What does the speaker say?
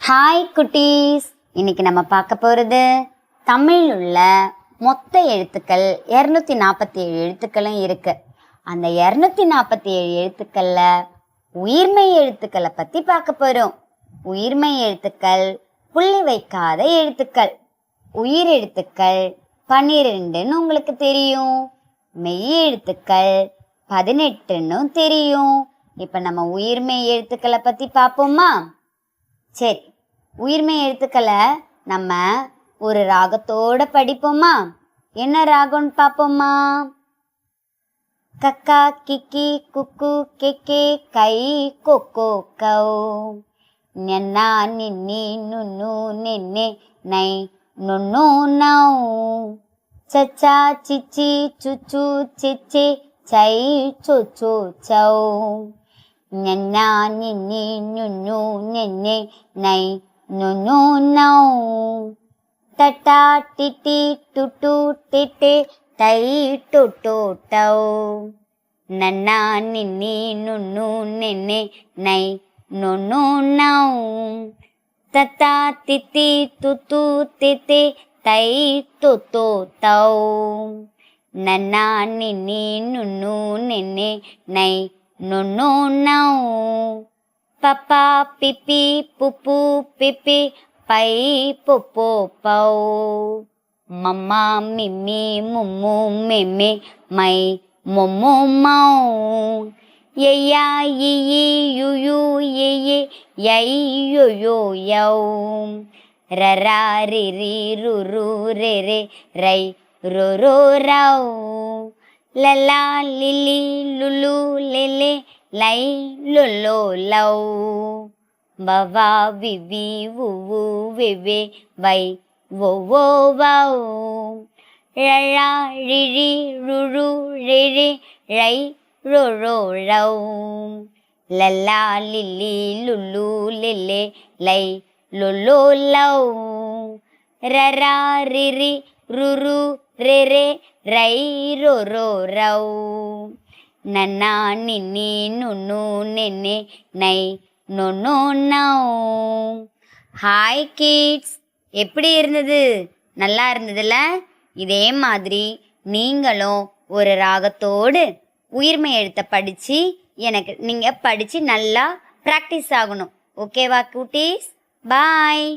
Hi குட்டீஸ், இன்னைக்கு நம்ம பார்க்க போகிறது தமிழில் உள்ள மொத்த எழுத்துக்கள் 247 எழுத்துக்களும் இருக்கு. அந்த 247 எழுத்துக்களில் உயிர்மெய் எழுத்துக்களை பற்றி பார்க்க போகிறோம். உயிர்மெய் எழுத்துக்கள் புள்ளி வைக்காத எழுத்துக்கள். உயிர் எழுத்துக்கள் 12ன்னு உங்களுக்கு தெரியும். மெய் எழுத்துக்கள் 18ன்னு தெரியும். இப்போ நம்ம உயிர்மெய் எழுத்துக்களை பற்றி பார்ப்போமா? சரி, உயிர்மெய் எழுத்துக்களை நம்ம ஒரு ராகத்தோட படிப்போமா? என்ன ராகம்னு பார்ப்போமா? கக்கா கிக்கி குக்கு கெக்கே கை கொக்கோ கௌ நன்னா நின்னி நுன்னு நின்னே நை நுன்னு நௌ சச்சா சிச்சி சுச்சு சிச்சி சை சுச்சு சௌ நன்னா நின்னி நுன்னு நின்னே நை நுன்னு நௌ தட்டா டிட்டி டுட்டு டிட்டே தை டுட்டு டௌ நன்னா நின்னி நுன்னு நின்னே நை நுன்னு நௌ தத்தா தித்தி துத்து தித்தே தை துத்து தௌ நன்னா நின்னி நுன்னு நின்னே நை நுன்னு now Papa பிப்பி புப்பு பிப்பி by புப்பு bow mamma மிம்மி மும்மு மிம்மி my மும்மு மௌ யையா யியி யுயு யியி யை யுயு யௌ ரரா ரிரி ருரு ரெரே ரை ருரு ரௌ லலா லிலி லுலு லெலே லை லுலு லௌ பவா விவி வுவு வெவே வை வொவோ வௌ ழழா ழிழி ருழு ழெழே ழை ருழு ரௌ லலா லிலி லுலு லெலே லை லுலு லௌ ரரா ரிரி ருரு ரெரே ரை ருரு ரௌ நன்னா நின்னி நுன்னு நின்னே நை நுன்னு நௌ. ஹாய் கிட்ஸ், எப்படி இருந்தது? நல்லா இருந்ததுல்ல? இதே மாதிரி நீங்களும் ஒரு ராகத்தோடு உயிர்மெய் எழுத்தை படித்து நீங்கள் படித்து நல்லா ப்ராக்டிஸ் ஆகணும். ஓகேவா குட்டீஸ்? பாய்.